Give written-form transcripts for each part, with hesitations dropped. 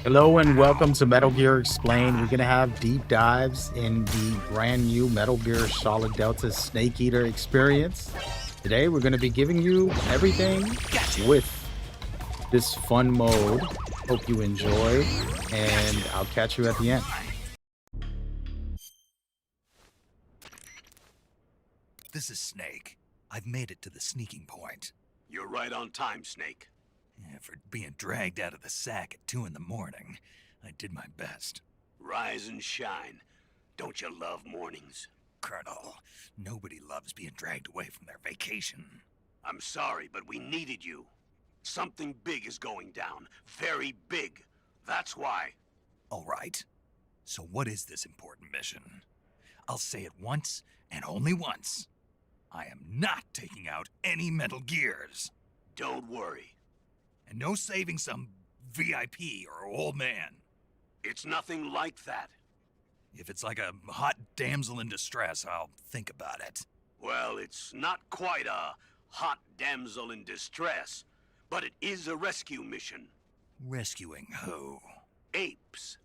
Hello and welcome to Metal Gear Explained. We're going to have deep dives in the brand new Metal Gear Solid Delta Snake Eater experience. Today we're going to be giving you everything with this fun mode. Hope you enjoy, and I'll catch you at the end. This is Snake. I've made it to the sneaking point. You're right on time, Snake. Yeah, for being dragged out of the sack at 2 in the morning, I did my best. Rise and shine. Don't you love mornings? Colonel, nobody loves being dragged away from their vacation. I'm sorry, but we needed you. Something big is going down. Very big. That's why. All right. So what is this important mission? I'll say it once, and only once. I am not taking out any Metal Gears. Don't worry. And no saving some VIP or old man. It's nothing like that. If it's like a hot damsel in distress, I'll think about it. Well, it's not quite a hot damsel in distress, but it is a rescue mission. Rescuing who? Apes.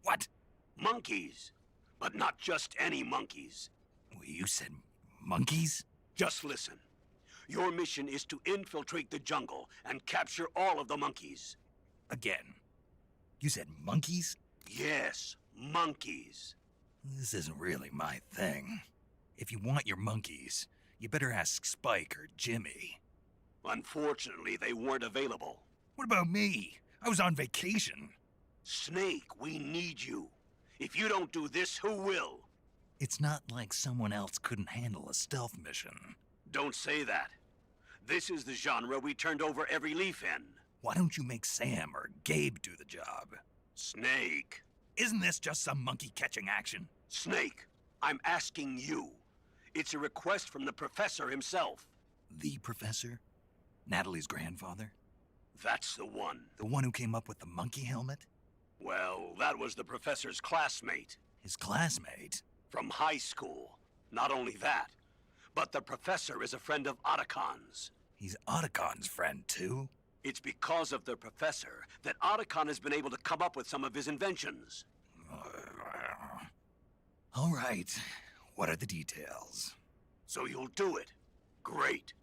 What? Monkeys. But not just any monkeys. Well, you said monkeys? Just listen. Your mission is to infiltrate the jungle and capture all of the monkeys. Again. You said monkeys? Yes, monkeys. This isn't really my thing. If you want your monkeys, you better ask Spike or Jimmy. Unfortunately, they weren't available. What about me? I was on vacation. Snake, we need you. If you don't do this, who will? It's not like someone else couldn't handle a stealth mission. Don't say that. This is the genre we turned over every leaf in. Why don't you make Sam or Gabe do the job? Snake. Isn't this just some monkey-catching action? Snake, I'm asking you. It's a request from the professor himself. The professor? Natalie's grandfather? That's the one. The one who came up with the monkey helmet? Well, that was the professor's classmate. His classmate? From high school. Not only that, but the professor is a friend of Otacon's. He's Otacon's friend, too? It's because of the professor that Otacon has been able to come up with some of his inventions. All right. What are the details? So you'll do it. Great.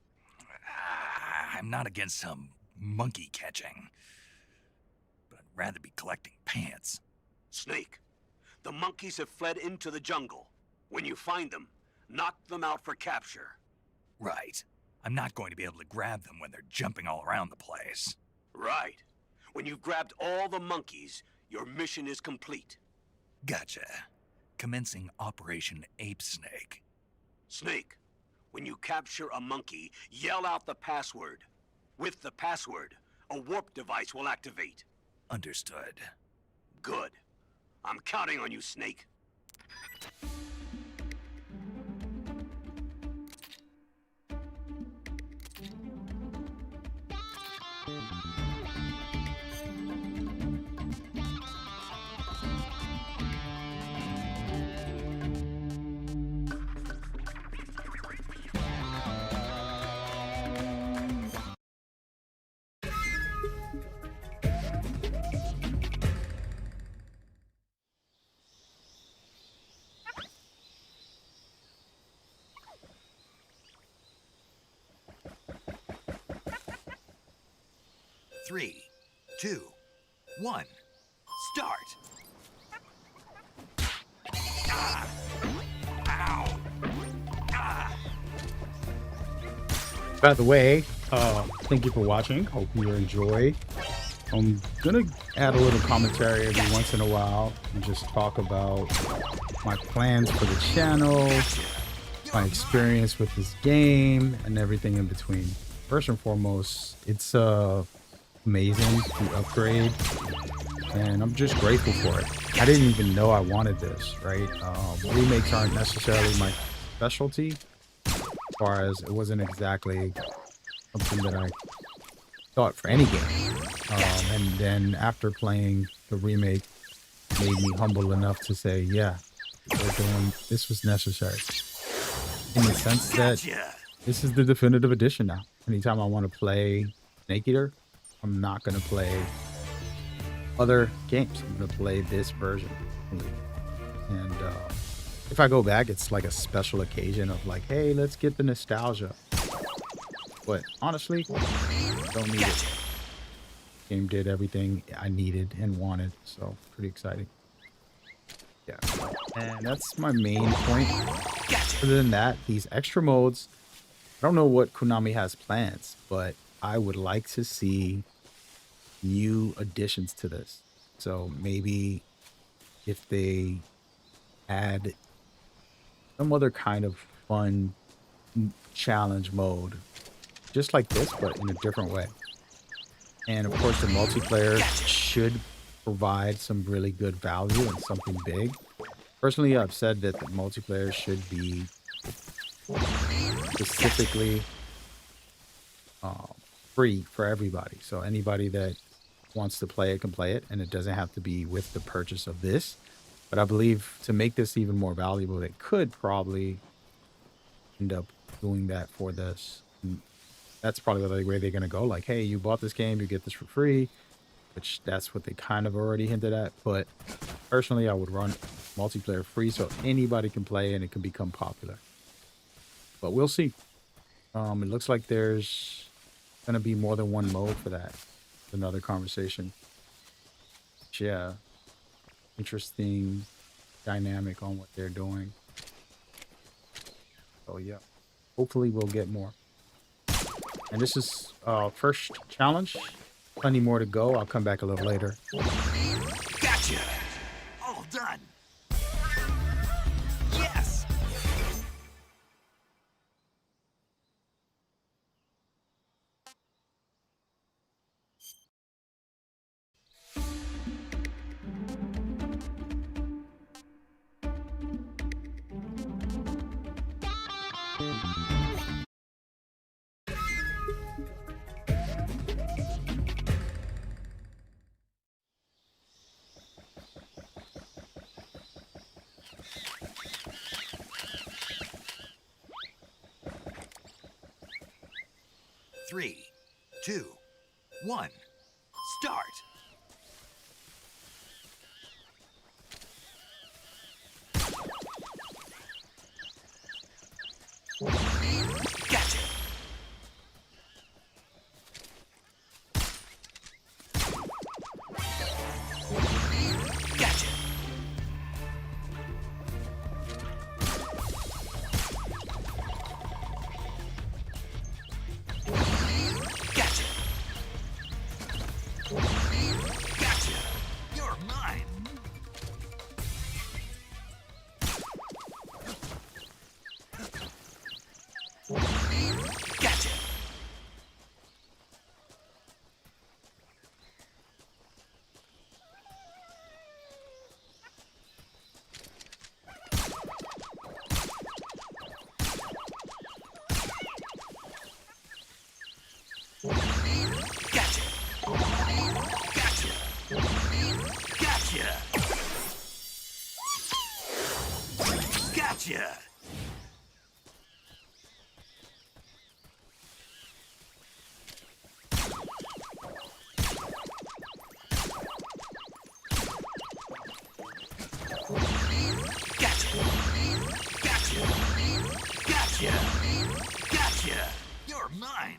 I'm not against some monkey catching, but I'd rather be collecting pants. Snake, the monkeys have fled into the jungle. When you find them, knock them out for capture. Right. I'm not going to be able to grab them when they're jumping all around the place. Right. When you've grabbed all the monkeys, your mission is complete. Gotcha. Commencing Operation Ape Snake. Snake, when you capture a monkey, yell out the password. With the password, a warp device will activate. Understood. Good. I'm counting on you, Snake. Three, 2, 1, start! Ah! Ow! Ah! By the way, thank you for watching. Hope you enjoy. I'm gonna add a little commentary every once in a while and just talk about my plans for the channel, my experience with this game, and everything in between. First and foremost, it's amazing to upgrade, and I'm just grateful for it. I didn't even know I wanted this, right? Remakes aren't necessarily my specialty, as far as it wasn't exactly something that I thought for any game. And then after playing the remake, made me humble enough to say, yeah, this was necessary, in the sense that this is the definitive edition now. Anytime I want to play Snake Eater, I'm not gonna play other games. I'm gonna play this version only. And if I go back, it's like a special occasion of like, hey, let's get the nostalgia. But honestly, don't need it. Game did everything I needed and wanted, so pretty exciting. Yeah, and that's my main point. Other than that, these extra modes, I don't know what Konami has plans, but I would like to see new additions to this. So maybe if they add some other kind of fun challenge mode, just like this, but in a different way. And of course, the multiplayer should provide some really good value and something big. Personally, I've said that the multiplayer should be specifically free for everybody. So anybody that wants to play it can play it, and it doesn't have to be with the purchase of this. But I believe to make this even more valuable, they could probably end up doing that for this. And that's probably the way they're going to go. Like, hey, you bought this game, you get this for free, which that's what they kind of already hinted at. But personally, I would run multiplayer free so anybody can play and it can become popular. But we'll see. It looks like there's going to be more than one mode for that. Another conversation. But yeah, interesting dynamic on what they're doing. So yeah, hopefully we'll get more. And this is first challenge. Plenty more to go. I'll come back a little later. Gotcha! All done! Yes! Three, two, one, start! Gotcha! Gotcha! Gotcha! Gotcha! You're mine! Gotcha! Gotcha! Gotcha! Gotcha! Gotcha! Gotcha! Gotcha! Gotcha! Gotcha! You're mine!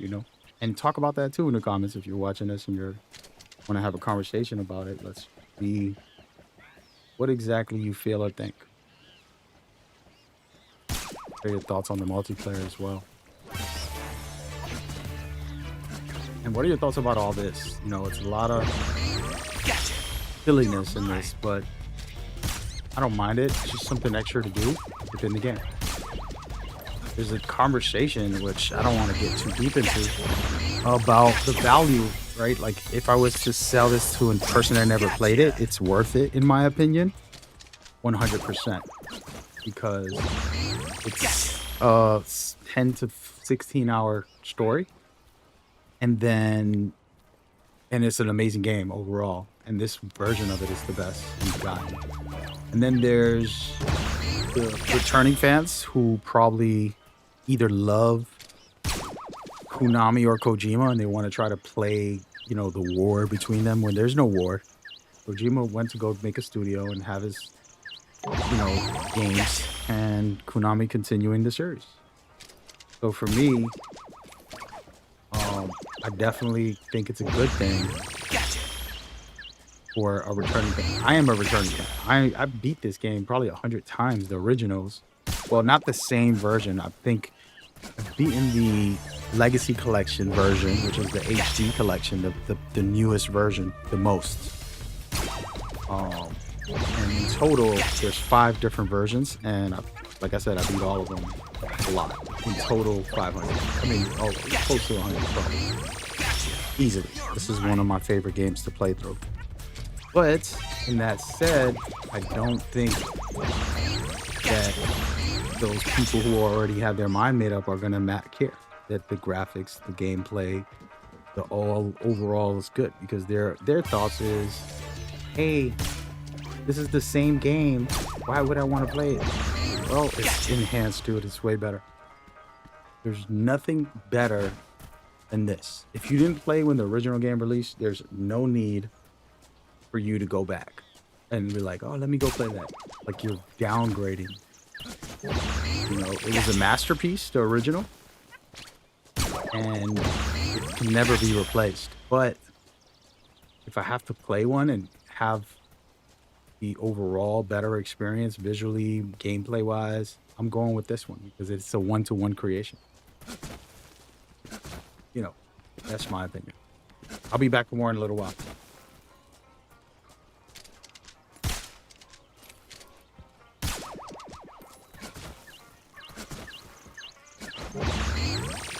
you know? And talk about that too in the comments if you're watching this and you're want to have a conversation about it. Let's see what exactly you feel or think. Share your thoughts on the multiplayer as well. And what are your thoughts about all this? You know, it's a lot of silliness in this, but I don't mind it. It's just something extra to do within the game. There's a conversation, which I don't want to get too deep into, about the value, right? Like, if I was to sell this to a person that never played it, it's worth it, in my opinion, 100%. Because it's a 10 to 16 hour story. And it's an amazing game overall. And this version of it is the best we've gotten. And then there's the returning fans who probably either love Konami or Kojima and they want to try to play, you know, the war between them when there's no war. Kojima went to go make a studio and have his, you know, games, and Konami continuing the series. So for me, I definitely think it's a good thing for a returning fan. I am a returning fan. I beat this game probably 100 times, the originals. Well, not the same version. I think I've beaten the Legacy Collection version, which is the HD collection, the newest version, the most. And in total, there's 5 different versions, and like I said, I beat all of them a lot. In total, 500. I mean, close to 100 probably. Easily. This is one of my favorite games to play through. But, in that said, I don't think that those people who already have their mind made up are going to care that the graphics, the gameplay, the overall is good, because their thoughts is, hey, this is the same game. Why would I want to play it? Well, it's enhanced to it. It's way better. There's nothing better than this. If you didn't play when the original game released, there's no need for you to go back and be like, oh, let me go play that. Like, you're downgrading. You know, it was a masterpiece, the original, and it can never be replaced. But if I have to play one and have the overall better experience visually, gameplay wise, I'm going with this one because it's a one-to-one creation. You know, that's my opinion. I'll be back for more in a little while.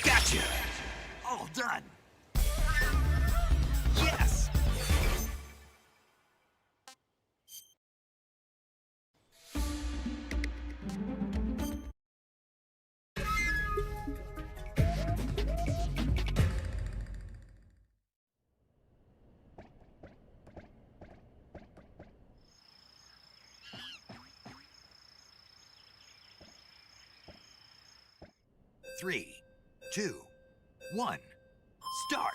Gotcha! All done! Yes! Three, 2, 1, start!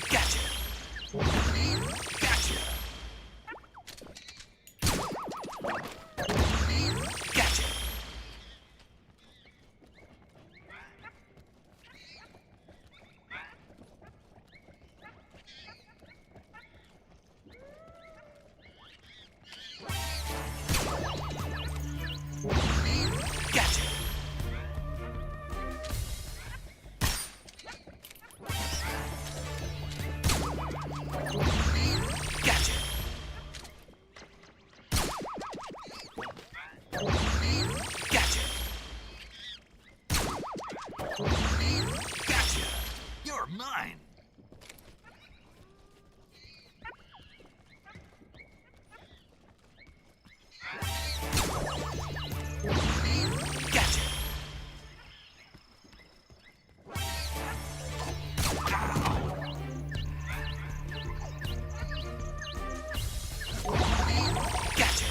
Gotcha! Gotcha! Gotcha! Gotcha! Gotcha! Gotcha! Gotcha! You're mine! Gotcha! Gotcha!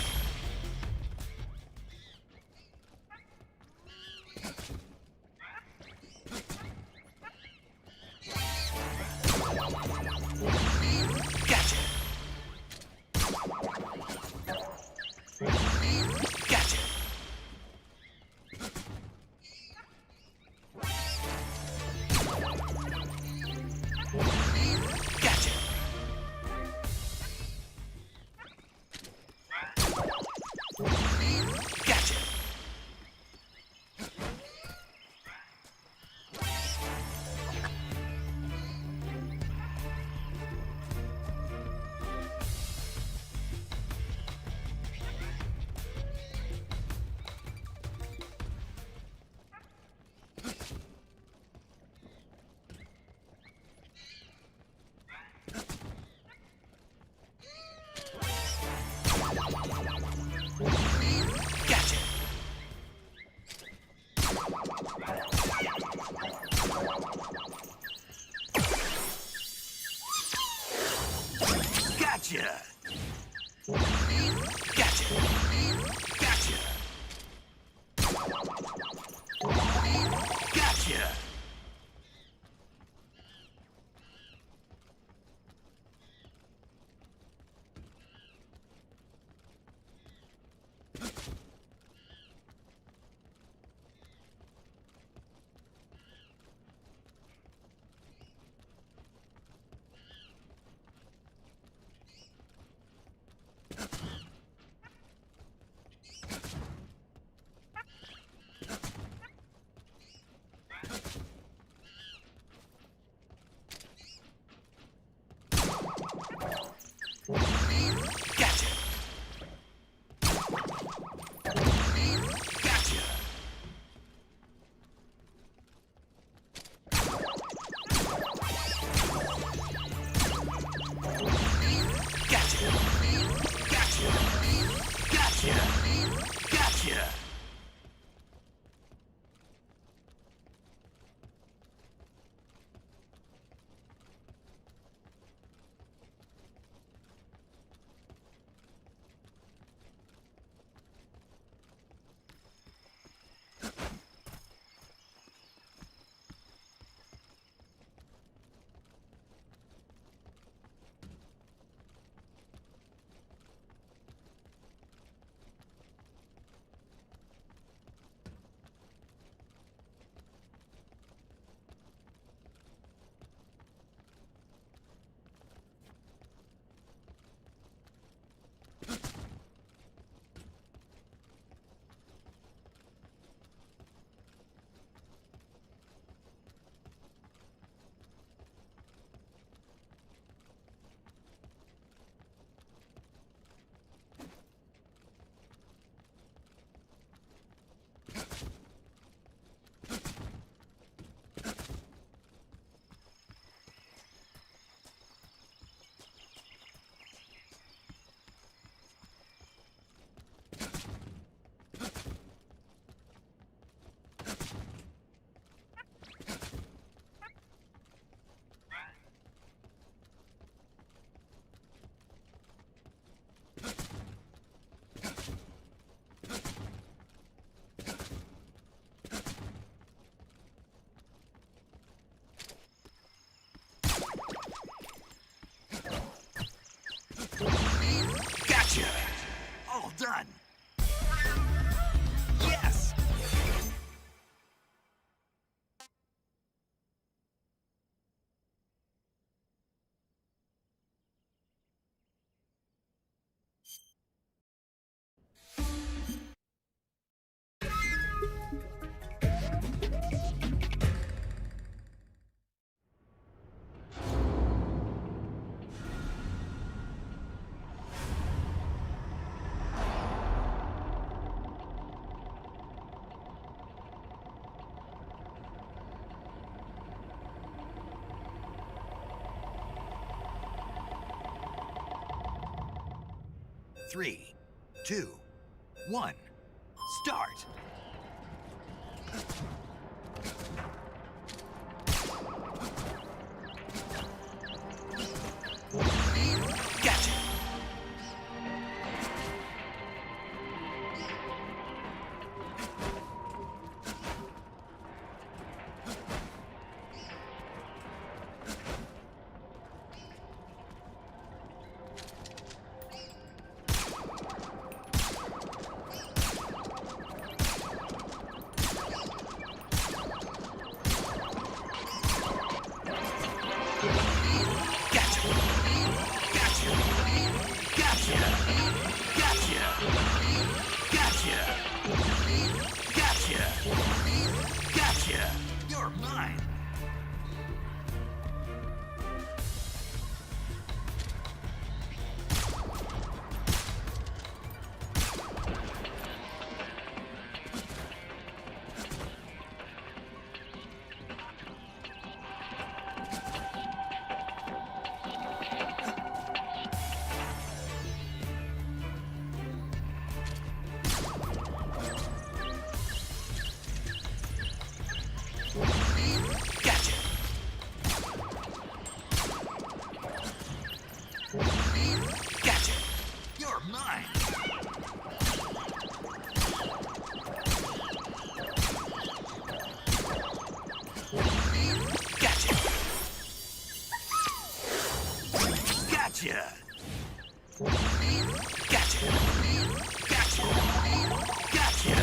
Gotcha! Gotcha! Gotcha! Gotcha! Gotcha! All done! Yes! Three, two, one, start! Gotcha! You're mine! Gotcha! Gotcha! Gotcha! Gotcha!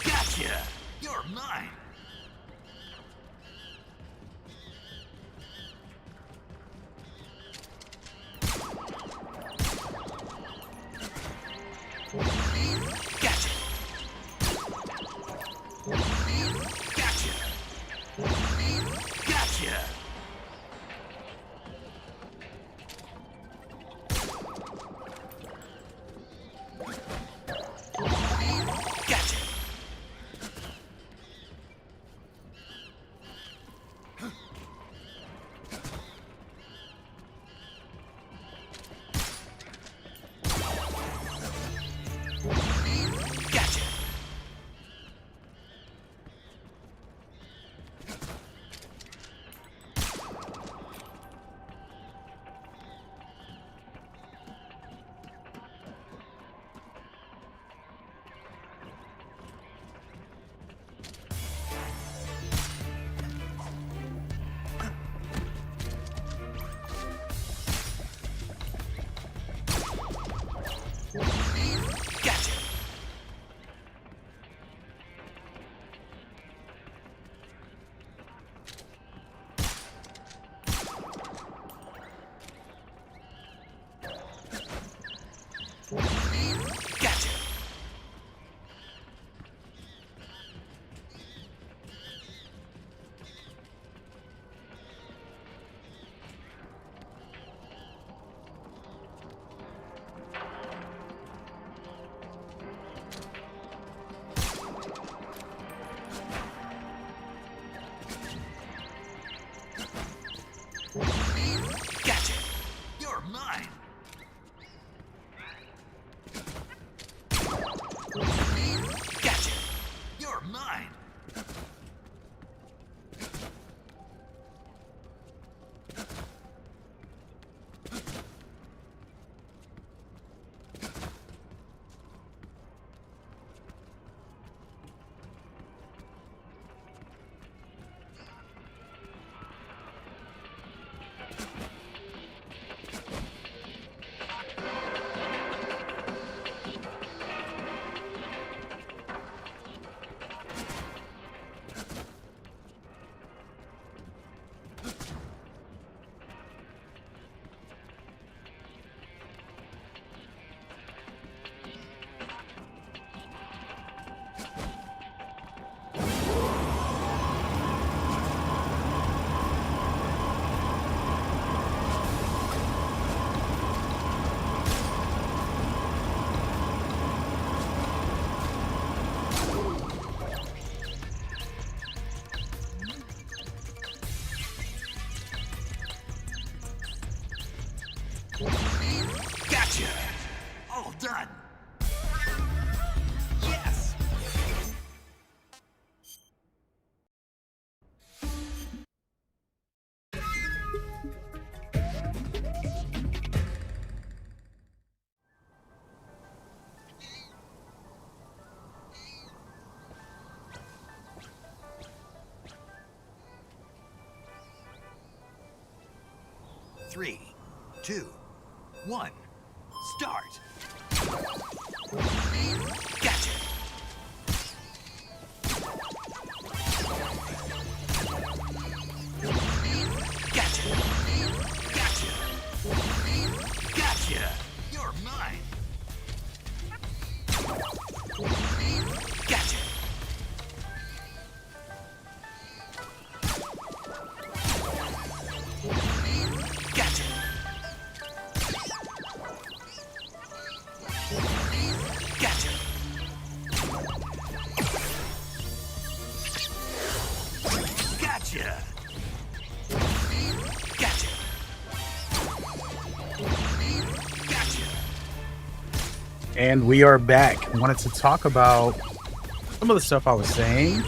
Gotcha! You're mine! Gotcha! Gotcha! Gotcha! Gotcha! Gotcha! Gotcha! Gotcha! Gotcha! You're mine! Gotcha! You're mine! Gotcha! All done! Yes! Three, two, one, start! Gotcha! Gotcha! Gotcha! Gotcha! You're mine! Gotcha! Gotcha! Gotcha! Gotcha! Gotcha! Gotcha! And we are back. Wanted to talk about some of the stuff I was saying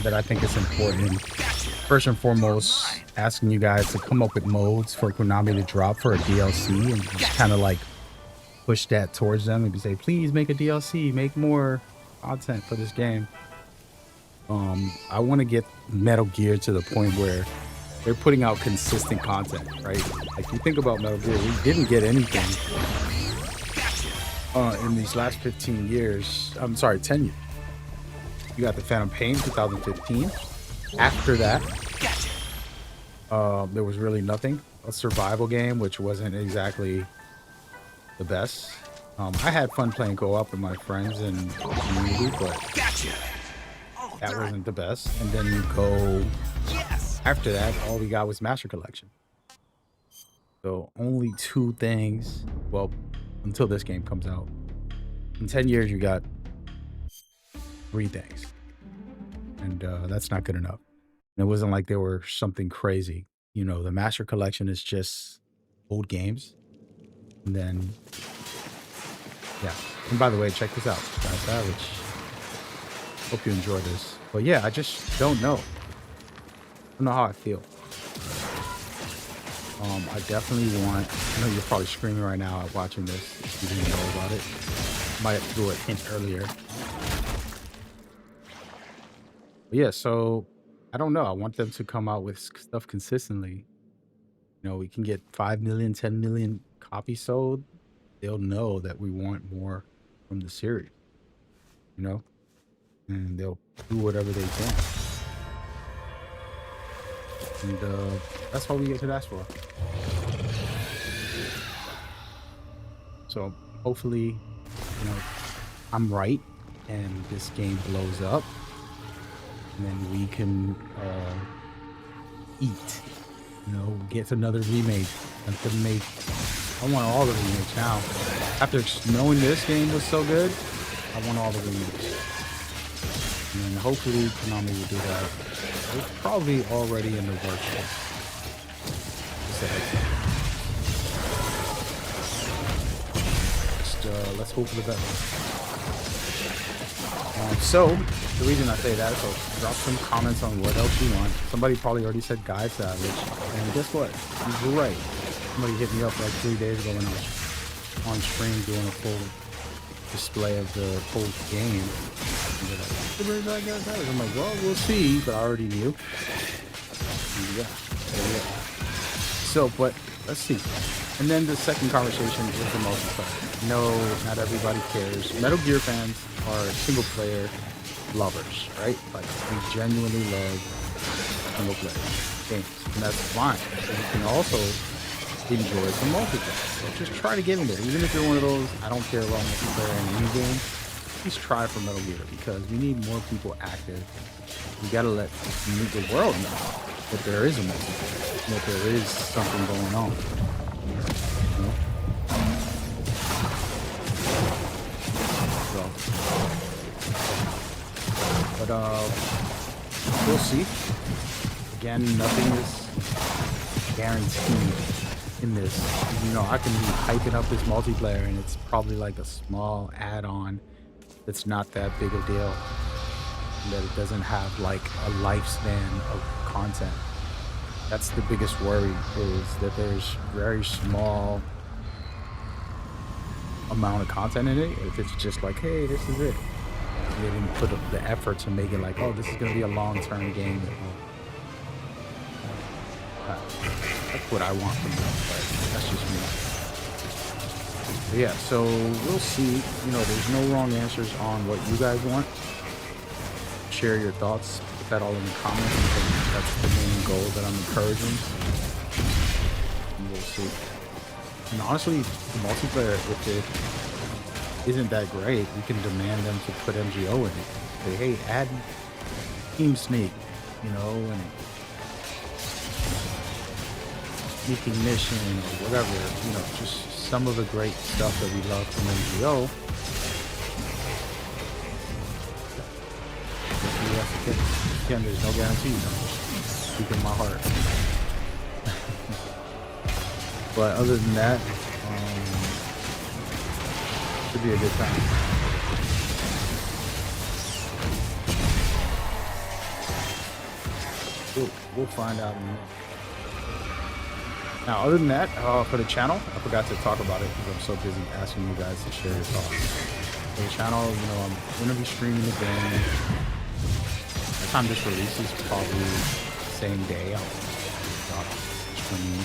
that I think is important. First and foremost, asking you guys to come up with modes for Konami to drop for a DLC and just kind of like push that towards them and say, please make a DLC, make more content for this game. I want to get Metal Gear to the point where they're putting out consistent content, right? Like you think about Metal Gear, we didn't get anything in these last 15 years. I'm sorry, 10 years. You got the Phantom Pain 2015. After that, there was really nothing. A survival game, which wasn't exactly the best. I had fun playing co-op with my friends and community, but that wasn't the best. And then you go after that, all we got was Master Collection. So only 2 things. Well, until this game comes out. In 10 years, you got 3 things. And that's not good enough. And it wasn't like there were something crazy. You know, the Master Collection is just old games. And then, yeah. And by the way, check this out, Guy Savage. Hope you enjoy this. But yeah, I just don't know. I don't know how I feel. I definitely want, I know you're probably screaming right now at watching this if you didn't know about it. Might have threw a hint earlier. But yeah, so I don't know. I want them to come out with stuff consistently. You know, we can get 5 million, 10 million copies sold. They'll know that we want more from the series, you know, and they'll do whatever they can. And that's all we get to ask for. So hopefully, you know, I'm right and this game blows up. And then we can eat, you know, get another remake. I want all the remakes now. After knowing this game was so good, I want all the remakes. And hopefully Konami will do that. It's probably already in the works. Just let's hope for the best. So the reason I say that, so drop some comments on what else you want. Somebody probably already said Guy Savage, and guess what? He's right. Somebody hit me up like 3 days ago when I was on stream doing a full display of the whole game. And they're like, "Where's that Guy Savage?" I'm like, well, we'll see, but I already knew. And yeah. So, but let's see. And then the second conversation is the multiplayer. No, not everybody cares. Metal Gear fans are single player lovers, right? Like we genuinely love single player games, and that's fine. So you can also enjoy some multiplayer. So just try to get in there, even if you're one of those I don't care about multiplayer in any game. Just try for Metal Gear because we need more people active. We gotta let the world know that there is a multiplayer, that there is something going on. You know? But we'll see. Again, nothing is guaranteed in this. You know, I can be hyping up this multiplayer and it's probably like a small add-on that's not that big a deal. That it doesn't have like a lifespan of content. That's the biggest worry, is that there's very small amount of content in it. If it's just like, hey, this is it. They didn't put up the effort to make it like, oh, this is going to be a long-term game. That's what I want from them, but that's just me. But yeah, so we'll see. You know, there's no wrong answers on what you guys want. Share your thoughts. Put that all in the comments. I think that's the main goal that I'm encouraging. And we'll see. And honestly, the multiplayer, if it isn't that great, we can demand them to put MGO in it. Say, hey, add Team Sneak, you know, and sneaking mission or whatever, you know, just some of the great stuff that we love from MGO. Again, there's no guarantee, speak in my heart. But other than that, should be a good time. We'll find out in a minute. Now, other than that, for the channel, I forgot to talk about it because I'm so busy asking you guys to share your thoughts. For the channel, you know, I'm going to be streaming the game. By the time this releases, probably the same day. I mean,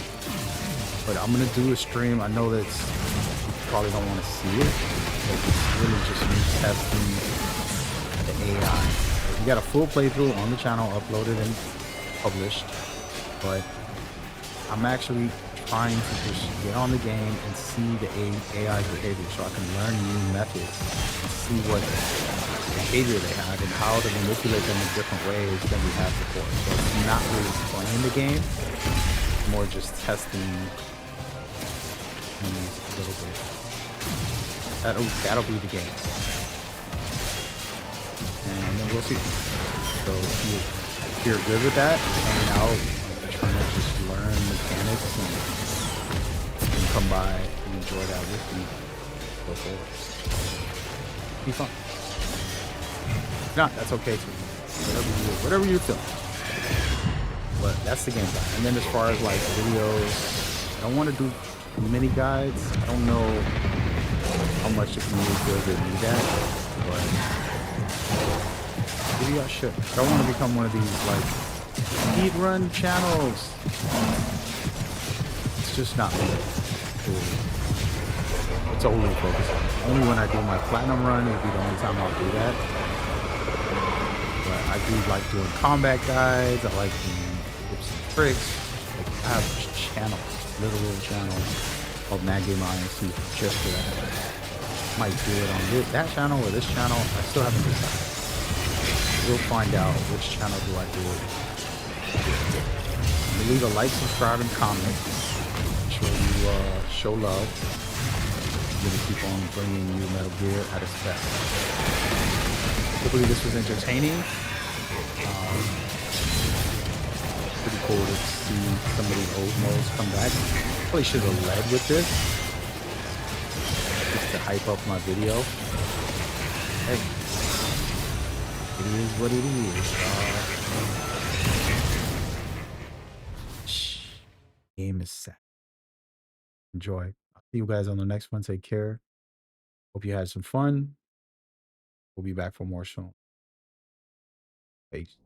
but I'm gonna do a stream. I know that you probably don't want to see it, but it's really just me testing the AI. We got a full playthrough on the channel, uploaded and published, but I'm actually trying to just get on the game and see the AI behavior so I can learn new methods and see what behavior they have and how to manipulate them in different ways than we have before. So it's not really playing the game, it's more just testing these a little bit. That'll be the game. And then we'll see. So if you're good with that, hanging out, trying to just learn mechanics and come by and enjoy that with me, go forward. Be fun. If not, that's okay too. Whatever you're feeling. But that's the game plan. And then as far as like videos, I don't want to do mini guides. I don't know how much the community feels they need that, but maybe I should. I don't want to become one of these like speedrun channels. It's just not me. It's only focused on. Only when I do my platinum run will be the only time I'll do that. But I do like doing combat guides. I like doing tips and tricks. Like I have channels, little channels called Mad Game INC just for that. Might do it on that channel or this channel. I still haven't decided. We'll find out which channel do I do it. Leave a like, subscribe, and comment. Make sure you show love. We're gonna keep on bringing you Metal Gear at its best. Hopefully this was entertaining. Pretty cool to see some of the old modes come back. Probably should have led with this, just to hype up my video. Hey, it is what it is. Game is set. Enjoy. I'll see you guys on the next one. Take care. Hope you had some fun. We'll be back for more soon. Peace.